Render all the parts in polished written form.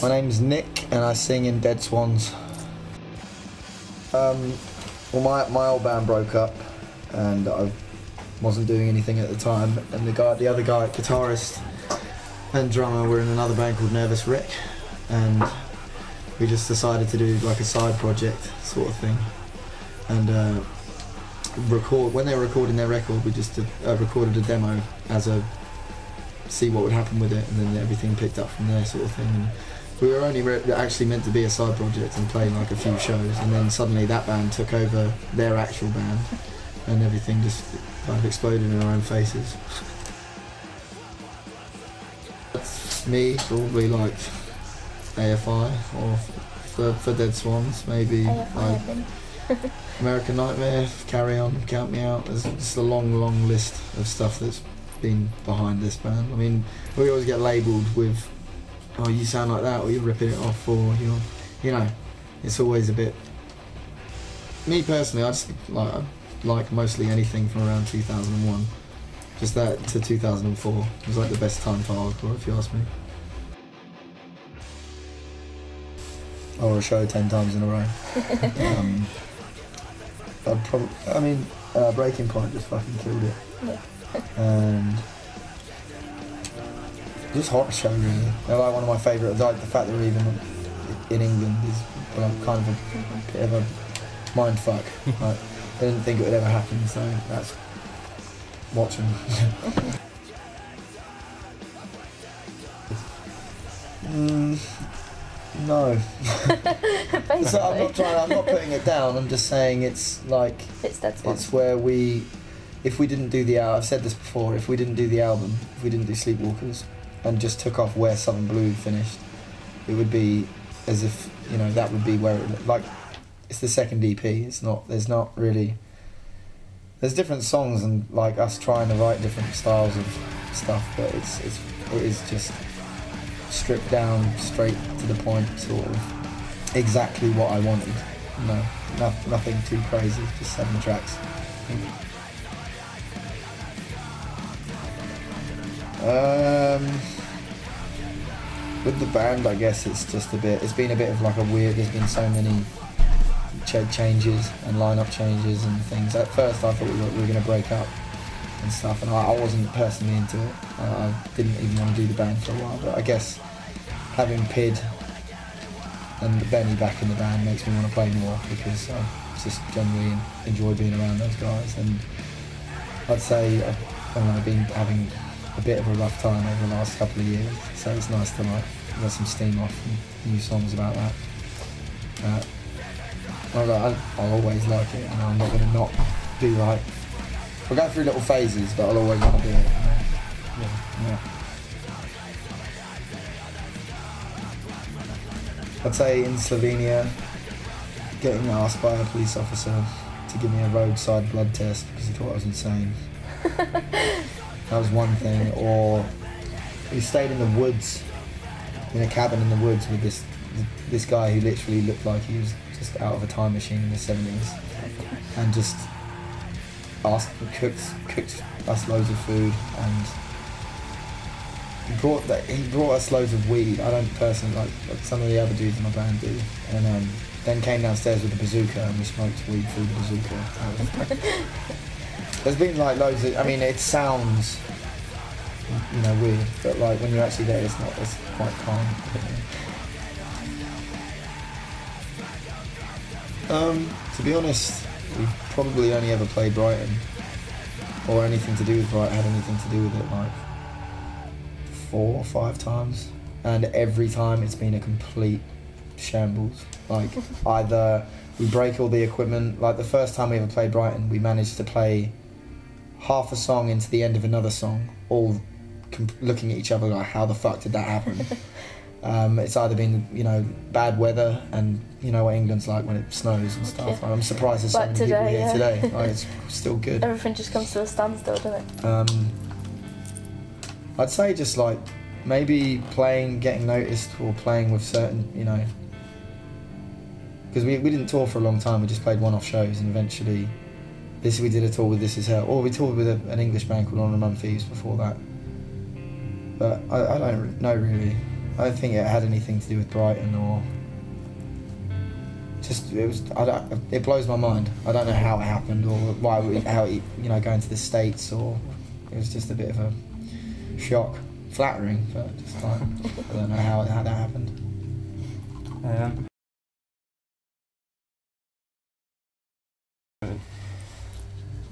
My name's Nick and I sing in Dead Swans. Well, my old band broke up and I wasn't doing anything at the time, and the other guy, guitarist and drummer, were in another band called Nervous Rick, and we just decided to do like a side project sort of thing, and when they were recording their record, we just recorded a demo as a see what would happen with it, and then everything picked up from there sort of thing. And we were only actually meant to be a side project and play like a few shows, and then suddenly that band took over their actual band and everything just kind of exploded in our own faces. That's me, probably like AFI, or for Dead Swans maybe like American Nightmare, Carry On, Count Me Out. There's just a long list of stuff that's been behind this band. I mean, we always get labelled with, oh, you sound like that, or you're ripping it off, or you know, it's always a bit. Me personally, I just like mostly anything from around 2001. Just that to 2004 was like the best time for hardcore, if you ask me. Or a show 10 times in a row. Breaking Point just fucking killed it. Yeah. And just hot show really. They're like one of my favourites. Like the fact that we're even in England is kind of a bit of a mind fuck. Like, I didn't think it would ever happen, so that's watching. No. So I'm not putting it down, I'm just saying it's like, it's where if we didn't do the album, I've said this before, if we didn't do the album, if we didn't do Sleepwalkers, and just took off where Southern Blue finished, it would be as if, you know, that would be where it, like, it's the second EP, there's not really, there's different songs and like us trying to write different styles of stuff, but it is just stripped down, straight to the point, sort of exactly what I wanted. No, nothing too crazy, just 7 tracks. With the band, I guess it's been a bit of like a weird, there's been so many changes and lineup changes and things. At first I thought we were going to break up and stuff, and I wasn't personally into it. I didn't even want to do the band for a while, but I guess having Pid and Benny back in the band makes me want to play more, because I just generally enjoy being around those guys. And I'd say I've been having a bit of a rough time over the last couple of years, so it's nice to like get some steam off and new songs about that. I'll always like it, and I'm not going to not do like, we'll go through little phases, but I'll always want to do it. Yeah. I'd say in Slovenia, getting asked by a police officer to give me a roadside blood test because he thought I was insane. That was one thing. Or we stayed in the woods, in a cabin in the woods with this guy who literally looked like he was just out of a time machine in the 70s, and just cooked us loads of food, and he brought us loads of weed. I don't personally like some of the other dudes in my band do, and then came downstairs with a bazooka and we smoked weed through the bazooka. There's been like loads of, I mean, it sounds, you know, weird, but like when you're actually there, it's quite calm. To be honest, we've probably only ever played Brighton, or anything to do with Brighton, had anything to do with it, like 4 or 5 times, and every time it's been a complete shambles. Like, either we break all the equipment, like the first time we ever played Brighton, we managed to play half a song into the end of another song, all looking at each other like, how the fuck did that happen? It's either been, you know, bad weather, and you know what England's like when it snows and stuff. I'm surprised there's so many people here today. Like, it's still good. Everything just comes to a standstill, doesn't it? I'd say just like maybe getting noticed, or playing with certain, you know, because we didn't tour for a long time. We just played one-off shows, and eventually we did a tour with This Is Hell, or we toured with an English band called On the Mum Thieves before that. But I don't know really. I don't think it had anything to do with Brighton or just it blows my mind. I don't know how it happened or how it, you know, going to the States, or it was just a bit of a shock. Flattering, but just like I don't know how that happened.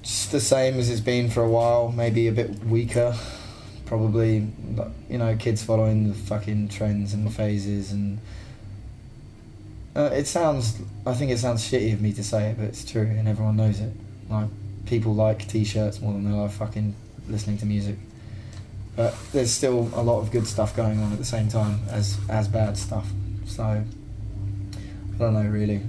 Just the same as it's been for a while, maybe a bit weaker. Probably, you know, kids following the fucking trends and phases, and I think it sounds shitty of me to say it, but it's true, and everyone knows it. Like, people like t-shirts more than they like fucking listening to music. But there's still a lot of good stuff going on at the same time as bad stuff. So I don't know, really.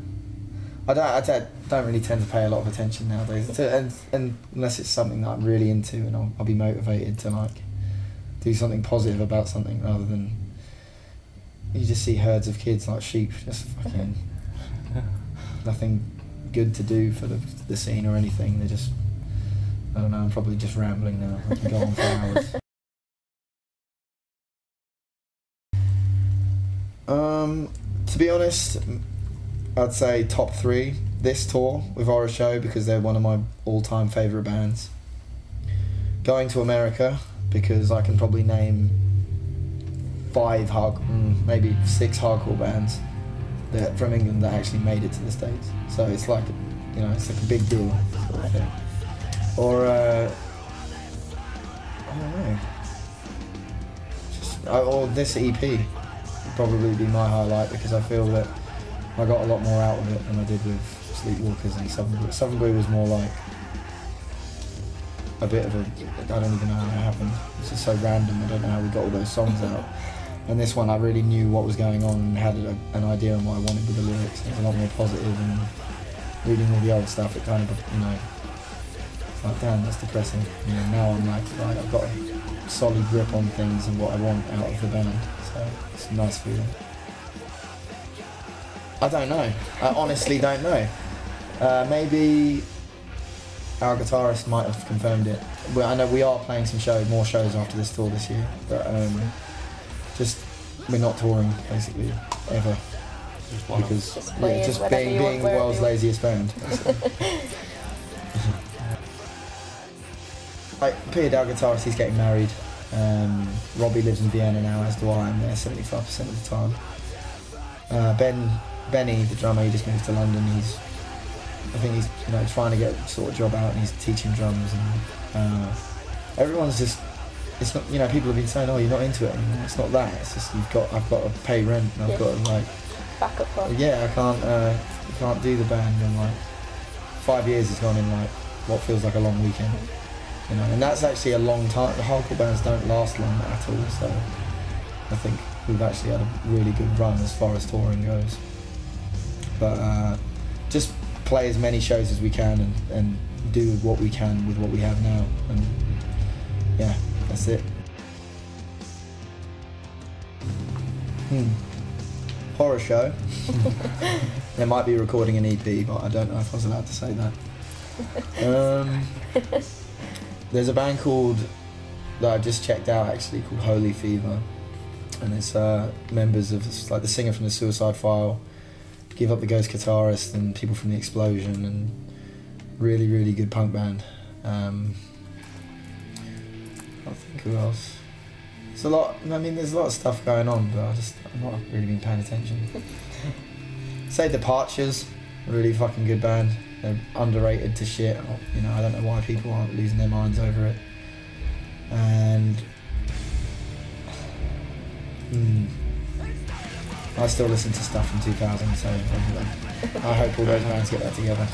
I don't really tend to pay a lot of attention nowadays, and unless it's something that I'm really into, and I'll be motivated to like do something positive about something, rather than you just see herds of kids like sheep, just fucking nothing good to do for the scene or anything. They're just, I don't know, I'm probably just rambling now. I can go on for hours. To be honest, I'd say top 3 this tour with Horror Show, because they're one of my all-time favourite bands. Going to America, because I can probably name 5 maybe 6 hardcore bands that from England that actually made it to the States. So it's like, you know, it's like a big deal sort of thing. Or I don't know. Or this EP would probably be my highlight, because I feel that I got a lot more out of it than I did with Sleepwalkers and Southern Blue. Southern Blue was more like a bit of a, I don't even know how it happened. It's just so random, I don't know how we got all those songs out. And this one I really knew what was going on and had an idea on what I wanted with the lyrics. It was a lot more positive, and reading all the old stuff, it kind of, you know, it's like, damn, that's depressing. You know, now I'm like, right, I've got a solid grip on things and what I want out of the band. So it's a nice feeling. I don't know. I honestly don't know. Maybe our guitarist might have confirmed it. Well, I know we are playing more shows after this tour this year, but just we're not touring basically ever, because just being the world's laziest band. Like Peter, our guitarist, he's getting married. Robbie lives in Vienna now, as do I. I'm there 75% of the time. Benny, the drummer, he just moved to London. I think he's, you know, trying to get a sort of job out, and he's teaching drums, and everyone's just, it's not, you know, people have been saying, oh, you're not into it anymore. It's not that, it's just I've got to pay rent, and I've got to like backup plan. Yeah, I can't do the band, and like 5 years has gone in like what feels like a long weekend. You know, and that's actually a long time. The hardcore bands don't last long at all, so I think we've actually had a really good run as far as touring goes. But just play as many shows as we can, and do what we can with what we have now, and yeah, that's it. Horror Show. They might be recording an EP, but I don't know if I was allowed to say that. There's a band that I just checked out actually, called Holy Fever, and it's members of, it's like the singer from the Suicide File, Give Up the Ghost guitarist, and people from the Explosion, and really, really good punk band. I think who else? There's a lot. I mean, there's a lot of stuff going on, but I'm not really been paying attention. Say Departures, a really fucking good band. They're underrated to shit. You know, I don't know why people aren't losing their minds over it. And I still listen to stuff from 2000, so I hope all those bands get that together.